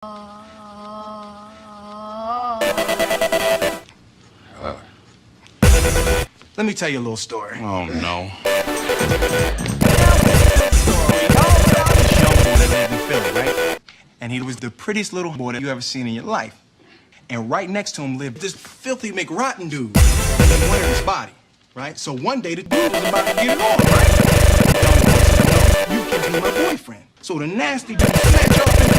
Let me tell you a little story. Oh, no. Right? And he was the prettiest little boy that you ever seen in your life. And right next to him lived this filthy McRotten dude. He wanted his body, right? So one day the dude was about to get it on, right? You can be my boyfriend. So the nasty dude snatched off